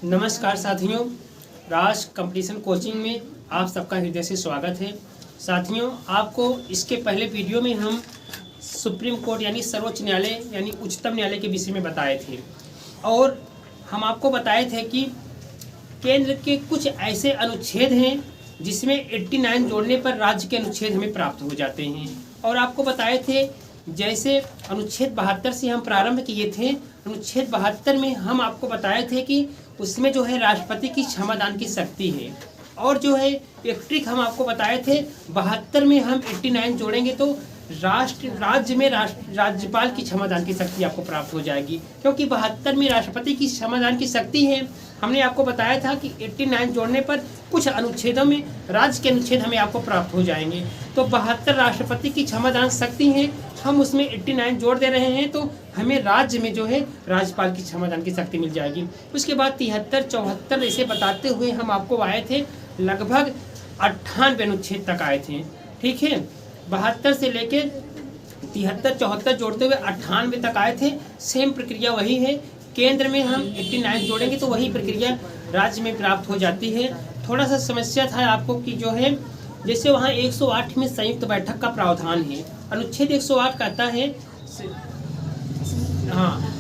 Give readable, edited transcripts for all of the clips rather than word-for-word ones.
नमस्कार साथियों, राज competition coaching में आप सबका हृदय से स्वागत है। साथियों, आपको इसके पहले वीडियो में हम सुप्रीम कोर्ट यानी सर्वोच्च न्यायालय यानी उच्चतम न्यायालय के विषय में बताए थे और हम आपको बताए थे कि केंद्र के कुछ ऐसे अनुच्छेद हैं जिसमें 89 जोड़ने पर राज्य के अनुच्छेद हमें प्राप्त हो जाते हैं। और आपको बताए थे जैसे अनुच्छेद 72 से हम प्रारंभ किए थे। अनुच्छेद 72 में हम आपको बताए थे कि उसमें जो है राष्ट्रपति की क्षमादान की शक्ति है। और जो है एक ट्रिक हम आपको बताए थे 72 में हम 89 जोड़ेंगे तो राज्य में राज्यपाल की क्षमादान की शक्ति आपको प्राप्त हो जाएगी, क्योंकि 72 में राष्ट्रपति की क्षमादान की शक्ति है। हमने आपको बताया था कि 89 जोड़ने पर कुछ अनुच्छेदों में राज्य के अनुच्छेद हमें आपको प्राप्त हो जाएंगे। तो 72 राष्ट्रपति की क्षमादान शक्ति है, हम उसमें 89 जोड़ दे रहे हैं तो हमें राज्य में जो है राज्यपाल की क्षमादान की शक्ति मिल जाएगी। उसके बाद 73, 74 ऐसे बताते हुए हम आपको आए थे लगभग 98 अनुच्छेद तक आए थे। ठीक है, 72 से लेके 73, 74 जोड़ते हुए 98 तक आए थे। सेम प्रक्रिया वही है, केंद्र में हम 89 जोड़ेंगे तो वही प्रक्रिया राज्य में प्राप्त हो जाती है। थोड़ा सा समस्या था आपको कि जो है जैसे वहाँ 108 में संयुक्त बैठक का प्रावधान है। अनुच्छेद 108 कहता है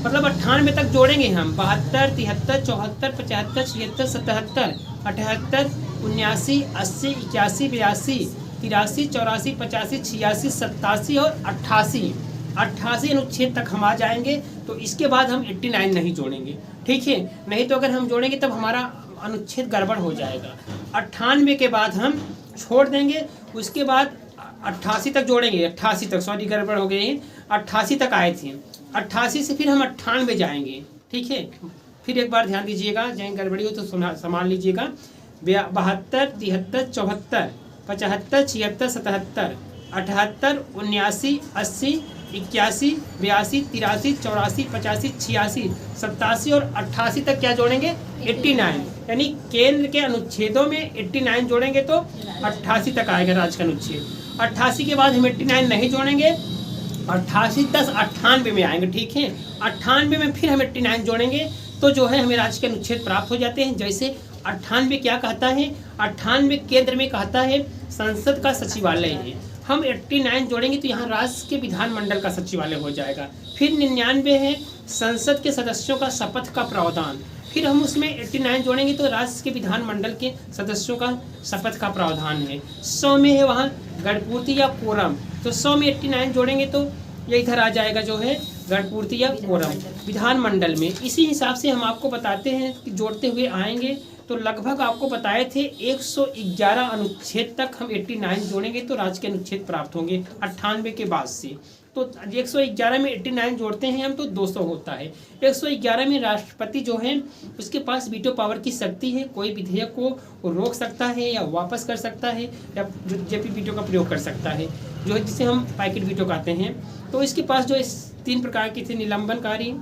मतलब 98 तक जोड़ेंगे हम 72, 73, 74, 75, 76, 77, 78, 79, 80, 81, 82, 83, 84, 85, 86, 87 और 88 अनुच्छेद तक हम आ जाएंगे। तो इसके बाद हम 89 नहीं जोड़ेंगे। ठीक है, नहीं तो अगर हम जोड़ेंगे तब हमारा अनुच्छेद गड़बड़ हो जाएगा। 98 के बाद हम छोड़ देंगे, उसके बाद 88 तक जोड़ेंगे। 88 तक, सॉरी गड़बड़ हो गई, 88 तक आए थे। 88 से फिर हम 98 जाएंगे। ठीक है, फिर एक बार ध्यान दीजिएगा, जहाँ गड़बड़ी हो तो संभाल लीजिएगा। 72, 73, 74, 75, 76, 77, 78, 79, 80, 81, 82, 83, 84, 85, 86, 87 और 88 तक क्या जोड़ेंगे? 89। यानी केंद्र के अनुच्छेदों में 89 जोड़ेंगे तो 88 तक आएगा राज्य का अनुच्छेद। 88 के बाद हम 89 नहीं जोड़ेंगे, 88, 10, 98 में आएंगे। ठीक है, 98 में फिर हम 89 जोड़ेंगे तो जो है हमें राज्य के अनुच्छेद प्राप्त हो जाते हैं। जैसे 98 क्या कहता है? 98 केंद्र में कहता है संसद का सचिवालय है। हम 89 जोड़ेंगे तो यहाँ राज्य के विधानमंडल का सचिवालय हो जाएगा। फिर 99 है संसद के सदस्यों का शपथ का प्रावधान। फिर हम उसमें 89 जोड़ेंगे तो राज्य के विधानमंडल के सदस्यों का शपथ का प्रावधान है। 100 में है वहाँ गणपूर्ति या कोरम, तो 100 में 89 जोड़ेंगे तो ये इधर आ जाएगा जो है गणपूर्ति या कोरम विधानमंडल में। इसी हिसाब से हम आपको बताते हैं कि जोड़ते हुए आएंगे तो लगभग आपको बताए थे 111 अनुच्छेद तक हम 89 जोड़ेंगे तो राज्य के अनुच्छेद प्राप्त होंगे 98 के बाद से। तो 111 में 89 जोड़ते हैं हम तो 200 होता है। 111 में राष्ट्रपति जो है उसके पास वीटो पावर की शक्ति है, कोई विधेयक को रोक सकता है या वापस कर सकता है या जेपी वीटो का प्रयोग कर सकता है, जो है जिसे हम पैकेट वीटो कहते हैं। तो इसके पास जो 3 प्रकार की थी, निलंबनकारी,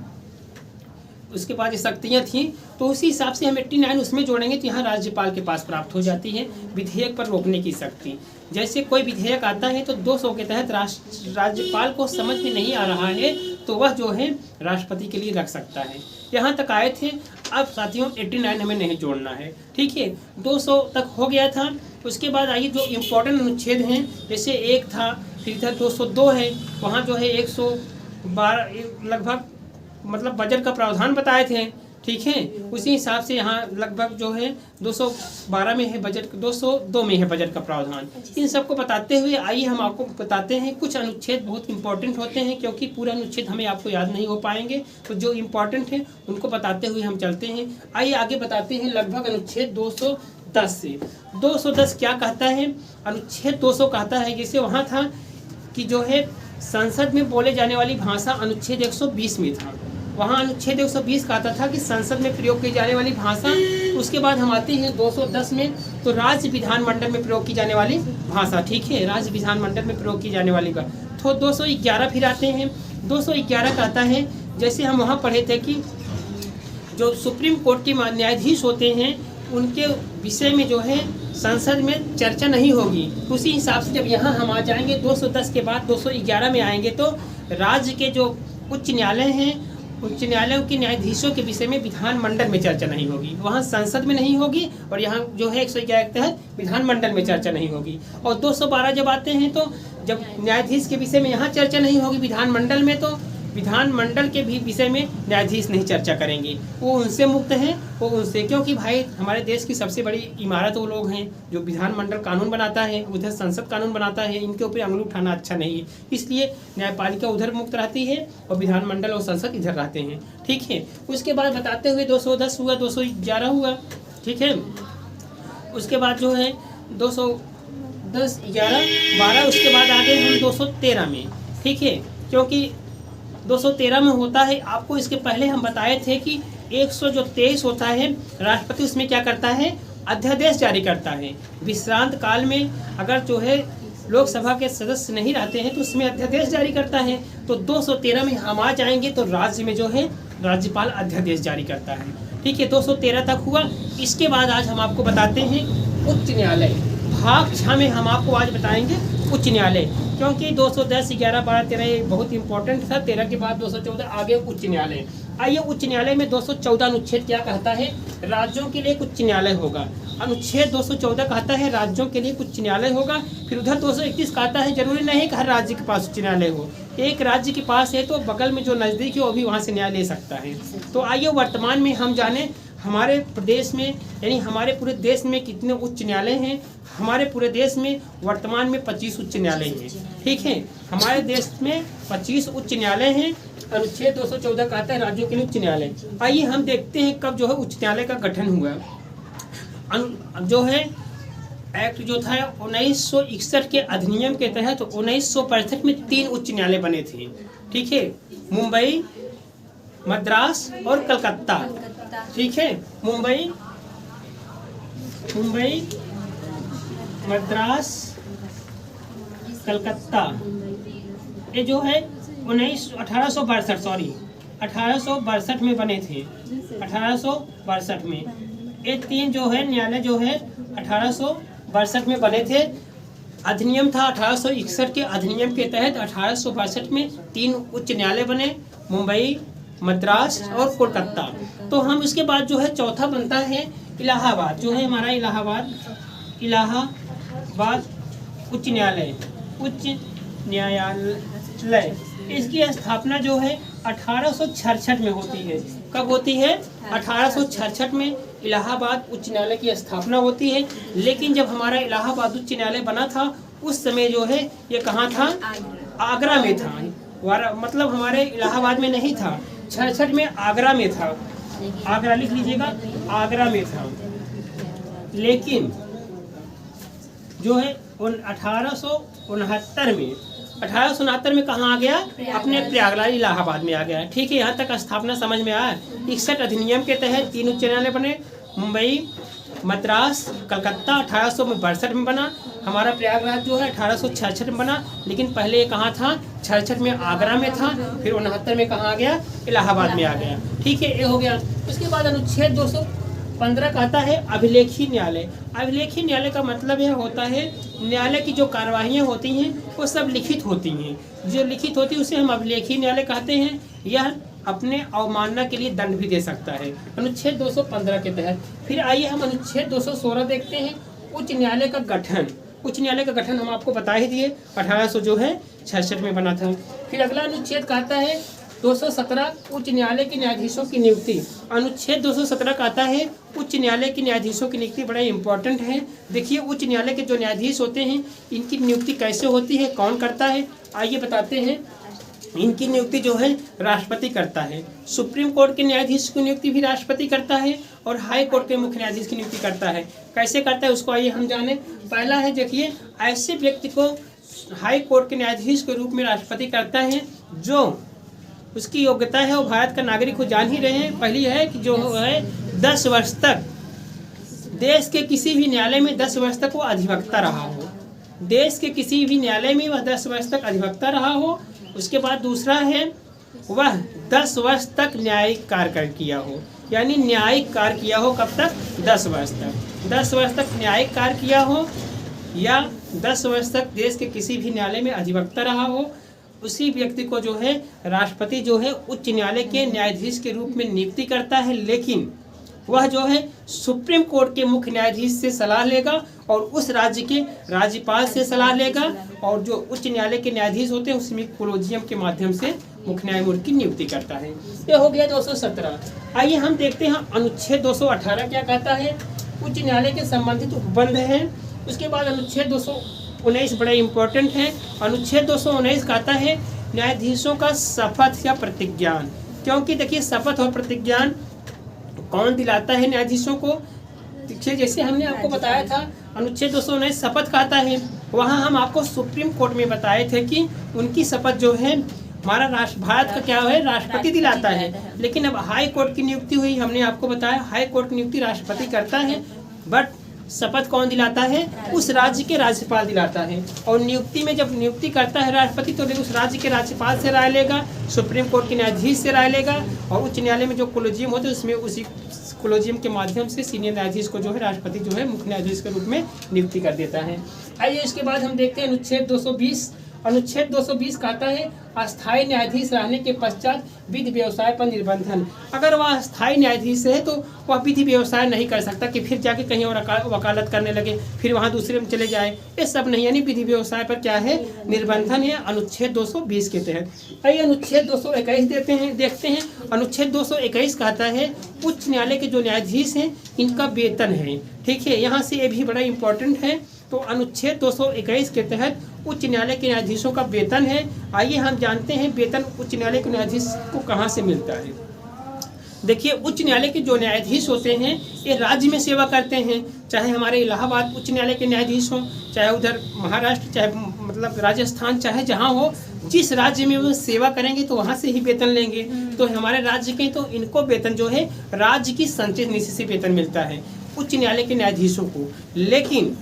उसके बाद ये शक्तियाँ थी। तो उसी हिसाब से हम 89 उसमें जोड़ेंगे तो यहाँ राज्यपाल के पास प्राप्त हो जाती है विधेयक पर रोकने की शक्ति। जैसे कोई विधेयक आता है तो 200 के तहत राज्यपाल को समझ में नहीं आ रहा है तो वह जो है राष्ट्रपति के लिए रख सकता है। यहाँ तक आए थे। अब साथियों 89 हमें नहीं जोड़ना है। ठीक है, 200 तक हो गया था। उसके बाद आइए जो इम्पोर्टेंट अनुच्छेद हैं, जैसे एक था, फिर इधर 202 है, वहाँ जो है 112 लगभग मतलब बजट का प्रावधान बताए थे। ठीक है, उसी हिसाब से यहाँ लगभग जो है 212 में है बजट, 202 में है बजट का प्रावधान। इन सबको बताते हुए आइए हम आपको बताते हैं कुछ अनुच्छेद बहुत इंपॉर्टेंट होते हैं, क्योंकि पूरा अनुच्छेद हमें आपको याद नहीं हो पाएंगे, तो जो इम्पोर्टेंट है उनको बताते हुए हम चलते हैं। आइए आगे बताते हैं लगभग अनुच्छेद 210 से। 210 क्या कहता है? अनुच्छेद 200 कहता है, जैसे वहाँ था कि जो है संसद में बोले जाने वाली भाषा अनुच्छेद 120 में था, वहाँ अनुच्छेद 120 कहता था कि संसद में प्रयोग की जाने वाली भाषा। उसके बाद हम आते हैं 210 में, तो राज्य विधानमंडल में प्रयोग की जाने वाली भाषा। ठीक है, राज्य विधानमंडल में प्रयोग की जाने वाली का। तो 211 फिर आते हैं। 211 कहता है, जैसे हम वहाँ पढ़े थे कि जो सुप्रीम कोर्ट के न्यायाधीश होते हैं उनके विषय में जो है संसद में चर्चा नहीं होगी। उसी हिसाब से जब यहाँ हम आ जाएंगे 210 के बाद 211 में आएंगे तो राज्य के जो उच्च न्यायालय हैं उच्च न्यायालयों के न्यायाधीशों के विषय में विधानमंडल में चर्चा नहीं होगी, वहाँ संसद में नहीं होगी, और यहाँ जो है 111 के तहत विधानमंडल में चर्चा नहीं होगी। और 212 जब आते हैं तो जब न्यायाधीश के विषय में यहाँ चर्चा नहीं होगी विधानमंडल में, तो विधानमंडल के भी विषय में न्यायाधीश नहीं चर्चा करेंगे, वो उनसे मुक्त हैं, वो उनसे, क्योंकि भाई हमारे देश की सबसे बड़ी इमारत वो लोग हैं जो विधानमंडल कानून बनाता है, उधर संसद कानून बनाता है, इनके ऊपर अंगुली उठाना अच्छा नहीं है, इसलिए न्यायपालिका उधर मुक्त रहती है और विधानमंडल और संसद इधर रहते हैं। ठीक है, उसके बाद बताते हुए 210 हुआ, 211 हुआ। ठीक है, उसके बाद जो है 210, 11, 12, उसके बाद आगे हम 213 में। ठीक है, क्योंकि 213 में होता है, आपको इसके पहले हम बताए थे कि 123 होता है, राष्ट्रपति उसमें क्या करता है, अध्यादेश जारी करता है। विश्रांत काल में अगर जो है लोकसभा के सदस्य नहीं रहते हैं तो उसमें अध्यादेश जारी करता है। तो 213 में हम आ जाएंगे तो राज्य में जो है राज्यपाल अध्यादेश जारी करता है। ठीक है, 213 तक हुआ। इसके बाद आज हम आपको बताते हैं उच्च न्यायालय। भाग 6 में हम आपको आज बताएंगे उच्च न्यायालय, क्योंकि 210, 11, 12, 13 बहुत इंपॉर्टेंट था। 13 के बाद 214 आगे उच्च न्यायालय। आइए, उच्च न्यायालय में 214 अनुच्छेद क्या कहता है, राज्यों के लिए उच्च न्यायालय होगा। अनुच्छेद 214 कहता है राज्यों के लिए उच्च न्यायालय होगा। फिर उधर 231 कहता है जरूरी नहीं कि हर राज्य के पास उच्च न्यायालय हो, एक राज्य के पास है तो बगल में जो नज़दीक है वो भी वहाँ से न्याय ले सकता है। तो आइए वर्तमान में हम जाने हमारे प्रदेश में, यानी हमारे पूरे देश में कितने उच्च न्यायालय हैं। हमारे पूरे देश में वर्तमान में 25 उच्च न्यायालय हैं। ठीक है, हमारे देश में 25 उच्च न्यायालय हैं। अनुच्छेद 214 कहता है राज्यों के लिए उच्च न्यायालय। आइए हम देखते हैं कब जो है उच्च न्यायालय का गठन हुआ। जो है एक्ट जो था 1961 के अधिनियम के तहत 1965 में 3 उच्च न्यायालय बने थे। ठीक है, मुंबई, मद्रास और कलकत्ता। ठीक है, मुंबई, मद्रास, कलकत्ता, ये जो है 1862 में बने थे। 1862 में ये 3 जो है न्यायालय जो है 1862 में बने थे। अधिनियम था 1861 के अधिनियम के तहत 1862 में 3 उच्च न्यायालय बने, मुंबई, मद्रास और कोलकाता। तो हम इसके बाद जो है चौथा बनता है इलाहाबाद, जो है हमारा इलाहाबाद उच्च न्यायालय। इसकी स्थापना जो है 1866 में होती है। कब होती है? 1866 में इलाहाबाद उच्च न्यायालय की स्थापना होती है। लेकिन जब हमारा इलाहाबाद उच्च न्यायालय बना था उस समय जो है ये कहाँ था? आगरा में था। मतलब हमारे इलाहाबाद में नहीं था, 66 में आगरा में था। आगरा लिख लीजिएगा, आगरा में था। लेकिन जो है 1869 में कहाँ आ गया? अपने प्रयागराज इलाहाबाद में आ गया। ठीक है, यहाँ तक स्थापना समझ में आया। 61 अधिनियम के तहत 3 उच्च न्यायालय बने, मुंबई, मद्रास, कलकत्ता 1862 में बना। हमारा प्रयागराज जो है 1866 में बना। लेकिन पहले ये कहाँ था? 66 में आगरा में था, फिर 69 में कहाँ आ गया? इलाहाबाद में आ गया। ठीक है, ये हो गया। उसके बाद अनुच्छेद 215 कहता है अभिलेखी न्यायालय। अभिलेखी न्यायालय का मतलब यह होता है न्यायालय की जो कार्यवाहियाँ होती हैं वो सब लिखित होती हैं। जो लिखित होती है उसे हम अभिलेखी न्यायालय कहते हैं। यह अपने अवमानना के लिए दंड भी दे सकता है अनुच्छेद 215 के तहत। फिर आइए हम अनुच्छेद 216 देखते हैं, उच्च न्यायालय का गठन। उच्च न्यायालय का गठन हम आपको बता ही दिए, 1866 में बना था। फिर अगला अनुच्छेद कहता है 217 उच्च न्यायालय के न्यायाधीशों की नियुक्ति। अनुच्छेद 217 कहता है उच्च न्यायालय के न्यायाधीशों की नियुक्ति बड़ा इंपॉर्टेंट है। देखिए, उच्च न्यायालय के जो न्यायाधीश होते हैं इनकी नियुक्ति कैसे होती है, कौन करता है, आइए बताते हैं। इनकी नियुक्ति जो है राष्ट्रपति करता है। सुप्रीम कोर्ट के न्यायाधीश की नियुक्ति भी राष्ट्रपति करता है और हाई कोर्ट के मुख्य न्यायाधीश की नियुक्ति करता है। कैसे करता है उसको आइए हम जाने। पहला है, देखिए, ऐसे व्यक्ति को हाई कोर्ट के न्यायाधीश के रूप में राष्ट्रपति करता है जो उसकी योग्यता है वो भारत का नागरिक हो, जान ही रहे हैं। पहली है कि जो है 10 वर्ष तक देश के किसी भी न्यायालय में 10 वर्ष तक वो अधिवक्ता रहा हो। देश के किसी भी न्यायालय में वह 10 वर्ष तक अधिवक्ता रहा हो। उसके बाद दूसरा है वह 10 वर्ष तक न्यायिक कार्य किया हो, यानी न्यायिक कार्य किया हो। कब तक? 10 वर्ष तक। 10 वर्ष तक न्यायिक कार्य किया हो या 10 वर्ष तक देश के किसी भी न्यायालय में अधिवक्ता रहा हो। उसी व्यक्ति को जो है राष्ट्रपति जो है उच्च न्यायालय के न्यायाधीश के रूप में नियुक्ति करता है, लेकिन वह जो है सुप्रीम कोर्ट के मुख्य न्यायाधीश से सलाह लेगा और उस राज्य के राज्यपाल से सलाह लेगा, और जो उच्च न्यायालय के न्यायाधीश होते हैं उसमें कोलोजियम के माध्यम से मुख्य न्यायमूर्ति की नियुक्ति करता है। ये हो गया 217। आइए हम देखते हैं अनुच्छेद 218 क्या कहता है। उच्च न्यायालय के संबंधित उपबंध है। उसके बाद अनुच्छेद 219 बड़ा इंपॉर्टेंट है। अनुच्छेद 219 कहता है न्यायाधीशों का शपथ या प्रतिज्ञान, क्योंकि देखिए शपथ और प्रतिज्ञान कौन दिलाता है न्यायाधीशों को। देखिए जैसे हमने आपको बताया था अनुच्छेद 219 शपथ कहता है, वहाँ हम आपको सुप्रीम कोर्ट में बताए थे कि उनकी शपथ जो है हमारा भारत का क्या है राष्ट्रपति दिलाता है। लेकिन अब हाई कोर्ट की नियुक्ति हुई, हमने आपको बताया हाई कोर्ट की नियुक्ति राष्ट्रपति करता है, बट शपथ कौन दिलाता है, उस राज्य के राज्यपाल दिलाता है। और नियुक्ति में जब नियुक्ति करता है राष्ट्रपति तो उस राज्य के राज्यपाल से राय लेगा, सुप्रीम कोर्ट के न्यायाधीश से राय लेगा, और उच्च न्यायालय में जो कोलोजियम होते हैं उसमें उसी कोलोजियम के माध्यम से सीनियर न्यायाधीश को जो है राष्ट्रपति जो है मुख्य न्यायाधीश के रूप में नियुक्ति कर देता है। आइए इसके बाद हम देखते हैं अनुच्छेद 220। अनुच्छेद 220 कहता है अस्थायी न्यायाधीश रहने के पश्चात विधि व्यवसाय पर निर्बंधन। अगर वह अस्थायी न्यायाधीश है तो वह विधि व्यवसाय नहीं कर सकता कि फिर जाके कहीं और वकालत करने लगे, फिर वहाँ दूसरे में चले जाए, ये सब नहीं। यानी विधि व्यवसाय पर क्या है निर्बंधन है अनुच्छेद 220 के तहत। आइए अनुच्छेद 221 देखते हैं। अनुच्छेद 221 कहता है उच्च न्यायालय के जो न्यायाधीश हैं इनका वेतन है। ठीक है, यहाँ से ये भी बड़ा इंपॉर्टेंट है। तो अनुच्छेद 221 के तहत उच्च न्यायालय के न्यायाधीशों का वेतन है। आइए हम जानते हैं वेतन उच्च न्यायालय के न्यायाधीश को कहाँ से मिलता है। देखिए उच्च न्यायालय के जो न्यायाधीश होते हैं ये राज्य में सेवा करते हैं, चाहे हमारे इलाहाबाद उच्च न्यायालय के न्यायाधीश हों, चाहे उधर महाराष्ट्र, चाहे मतलब राजस्थान, चाहे जहाँ हो, जिस राज्य में वो सेवा करेंगे तो वहाँ से ही वेतन लेंगे। तो हमारे राज्य के तो इनको वेतन जो है राज्य की संचित निधि से वेतन मिलता है उच्च न्यायालय के न्यायाधीशों को, लेकिन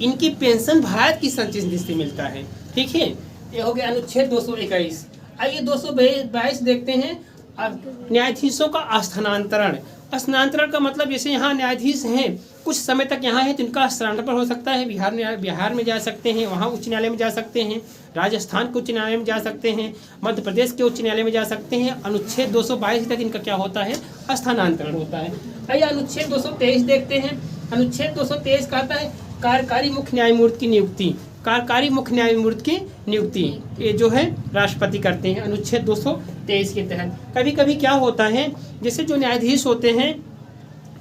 इनकी पेंशन भारत की संचित निधि से मिलता है। ठीक है, ये हो गया अनुच्छेद 221। आइए 222 देखते हैं। न्यायाधीशों का स्थानांतरण। स्थानांतरण का मतलब जैसे यहाँ न्यायाधीश हैं कुछ समय तक यहाँ है तो इनका स्थानांतरण हो सकता है। बिहार में जा सकते हैं, वहाँ उच्च न्यायालय में जा सकते हैं, राजस्थान के उच्च न्यायालय में जा सकते हैं, मध्य प्रदेश के उच्च न्यायालय में जा सकते हैं। अनुच्छेद 222 तक इनका क्या होता है स्थानांतरण होता है। आइए अनुच्छेद 223 देखते हैं। अनुच्छेद 223 कहता है कार्यकारी मुख्य न्यायमूर्ति की नियुक्ति। कार्यकारी मुख्य न्यायमूर्ति की नियुक्ति ये जो है राष्ट्रपति करते हैं अनुच्छेद 223 के तहत। कभी कभी क्या होता है जैसे जो न्यायाधीश होते हैं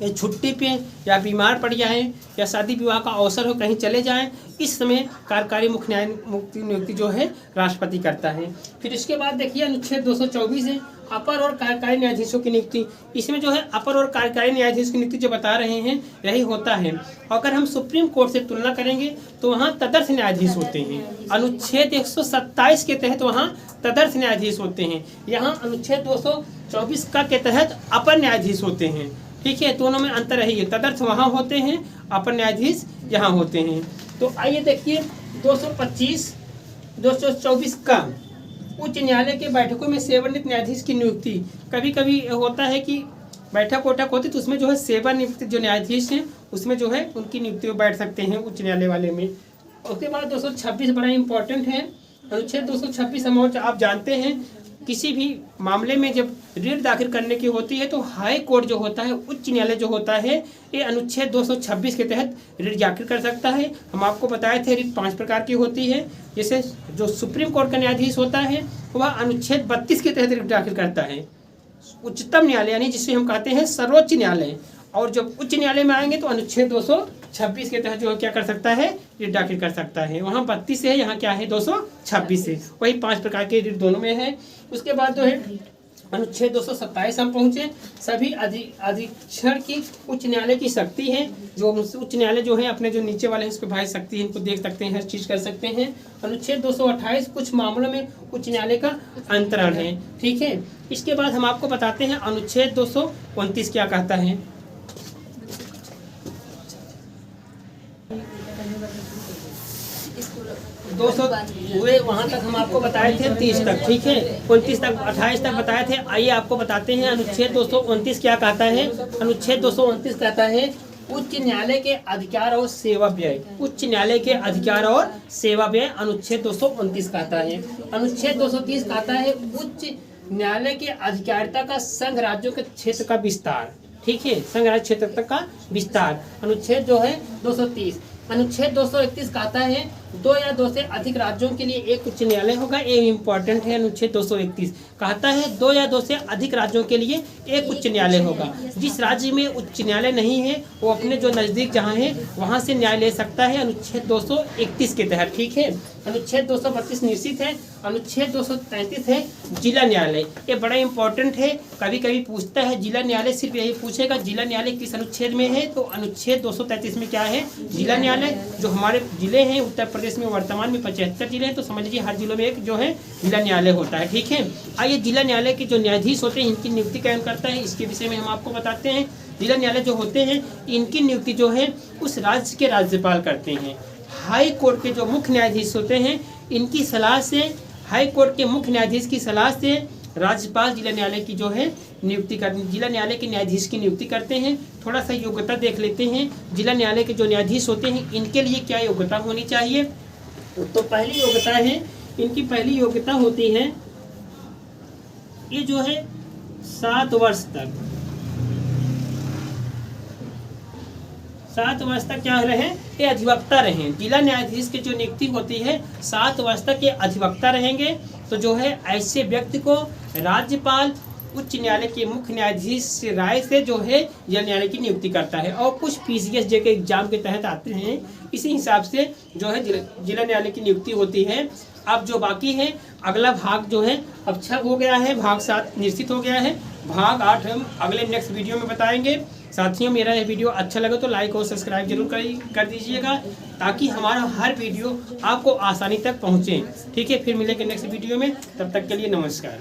ये छुट्टी पे या बीमार पड़ जाएं या शादी विवाह का अवसर हो कहीं चले जाएं, इस समय कार्यकारी मुख्य न्यायमूर्ति नियुक्ति जो है राष्ट्रपति करता है। फिर इसके बाद देखिए अनुच्छेद 224 है अपर और कार्यकारी न्यायाधीशों की नियुक्ति। इसमें जो है अपर और कार्यकारी न्यायाधीश की नियुक्ति जो बता रहे हैं यही होता है। अगर हम सुप्रीम कोर्ट से तुलना करेंगे तो वहाँ तदर्थ न्यायाधीश होते हैं। अनुच्छेद 127 के तहत वहाँ तदर्थ न्यायाधीश होते हैं, यहाँ अनुच्छेद 224 का के तहत अपर न्यायाधीश होते हैं। ठीक है, दोनों में अंतर है, तदर्थ वहाँ होते हैं, अपर न्यायाधीश यहाँ होते हैं। तो आइए देखिए 224 का उच्च न्यायालय के बैठकों में सेवानिवृत्त न्यायाधीश की नियुक्ति। कभी कभी होता है कि बैठक होती तो उसमें जो है सेवानिवृत्त जो न्यायाधीश हैं उसमें जो है उनकी नियुक्ति में बैठ सकते हैं उच्च न्यायालय वाले में। उसके बाद 226 बड़ा इंपॉर्टेंट है। अनुच्छेद 226 हम आप जानते हैं किसी भी मामले में जब रिट दाखिल करने की होती है तो हाई कोर्ट जो होता है उच्च न्यायालय जो होता है ये अनुच्छेद 226 के तहत रिट दाखिल कर सकता है। हम आपको बताए थे रिट 5 प्रकार की होती है। जैसे जो सुप्रीम कोर्ट का न्यायाधीश होता है वह अनुच्छेद 32 के तहत रिट दाखिल करता है। उच्चतम न्यायालय यानी जिसे हम कहते हैं सर्वोच्च न्यायालय, और जब उच्च न्यायालय में आएंगे तो अनुच्छेद 226 के तहत जो क्या कर सकता है रिट दाखिल कर सकता है। वहाँ 32 है, यहाँ क्या है 226 है, वही 5 प्रकार के रिट दोनों में है। उसके बाद जो है अनुच्छेद 227 हम पहुँचे। सभी अधीक्षण की उच्च न्यायालय की शक्ति है। जो उच्च न्यायालय जो है अपने जो नीचे वाले हैं उसके भाई शक्ति है, इनको देख सकते हैं, हर चीज़ कर सकते हैं। अनुच्छेद 228 कुछ मामलों में उच्च न्यायालय का अंतरण है। ठीक है, इसके बाद हम आपको बताते हैं अनुच्छेद 229 क्या कहता है। 200 हुए वहाँ तक हम आपको बताए थे 30 तक। ठीक है, 29 तक 28 तक बताए थे। आइए आपको बताते हैं अनुच्छेद 229 क्या कहता है। अनुच्छेद 229 कहता है उच्च न्यायालय के अधिकार और सेवा व्यय, उच्च न्यायालय के अधिकार और सेवा व्यय अनुच्छेद 229 कहता है। अनुच्छेद 230 कहता है उच्च न्यायालय के अधिकारिता का संघ राज्यों के क्षेत्र का विस्तार। ठीक है, संघ राज्य क्षेत्र तक का विस्तार, अनुच्छेद जो है 230। अनुच्छेद 231 कहता है 2 या 2 से अधिक राज्यों के लिए एक उच्च न्यायालय होगा। ये इम्पोर्टेंट है। अनुच्छेद 231 कहता है 2 या 2 से अधिक राज्यों के लिए एक उच्च न्यायालय होगा। जिस राज्य में उच्च न्यायालय नहीं है वो अपने जो नज़दीक जहाँ है वहाँ से न्याय ले सकता है, अनुच्छेद 231 के तहत। ठीक है, अनुच्छेद 232 निश्चित है। अनुच्छेद 233 है जिला न्यायालय। ये बड़ा इंपॉर्टेंट है, कभी कभी पूछता है जिला न्यायालय, सिर्फ यही पूछेगा जिला न्यायालय किस अनुच्छेद में है, तो अनुच्छेद 233 में क्या है, जिला न्यायालय। जो हमारे जिले हैं उत्तर प्रदेश में वर्तमान में 75 जिले हैं, तो समझ लीजिए हर जिलों में एक जो है जिला न्यायालय होता है। ठीक है, आइए जिला न्यायालय के जो न्यायाधीश होते हैं इनकी नियुक्ति कौन करता है, इसके विषय में हम आपको बताते हैं। जिला न्यायालय जो होते हैं इनकी नियुक्ति जो है उस राज्य के राज्यपाल करते हैं। हाई कोर्ट के जो मुख्य न्यायाधीश होते हैं इनकी सलाह से, हाई कोर्ट के मुख्य न्यायाधीश की सलाह से राज्यपाल जिला न्यायालय की जो है नियुक्ति कर, जिला न्यायालय के न्यायाधीश की नियुक्ति करते हैं। थोड़ा सा योग्यता देख लेते हैं। जिला न्यायालय के जो न्यायाधीश होते हैं इनके लिए क्या योग्यता होनी चाहिए, तो पहली योग्यता है, इनकी पहली योग्यता होती है ये जो है 7 वर्ष तक, 7 वर्ष तक क्या रहे, ये अधिवक्ता रहें। जिला न्यायाधीश की जो नियुक्ति होती है 7 वर्ष तक ये अधिवक्ता रहेंगे। तो जो है ऐसे व्यक्ति को राज्यपाल उच्च न्यायालय के मुख्य न्यायाधीश से राय से जो है जिला न्यायालय की नियुक्ति करता है। और कुछ PCS जे के एग्जाम के तहत आते हैं, इसी हिसाब से जो है जिला न्यायालय की नियुक्ति होती है। अब जो बाकी है अगला भाग जो है अब 6 हो गया है, भाग 7 निश्चित हो गया है, भाग 8 हम अगले नेक्स्ट वीडियो में बताएंगे। साथियों मेरा यह वीडियो अच्छा लगे तो लाइक और सब्सक्राइब जरूर कर दीजिएगा, ताकि हमारा हर वीडियो आपको आसानी तक पहुँचे। ठीक है, फिर मिलेंगे नेक्स्ट वीडियो में, तब तक के लिए नमस्कार।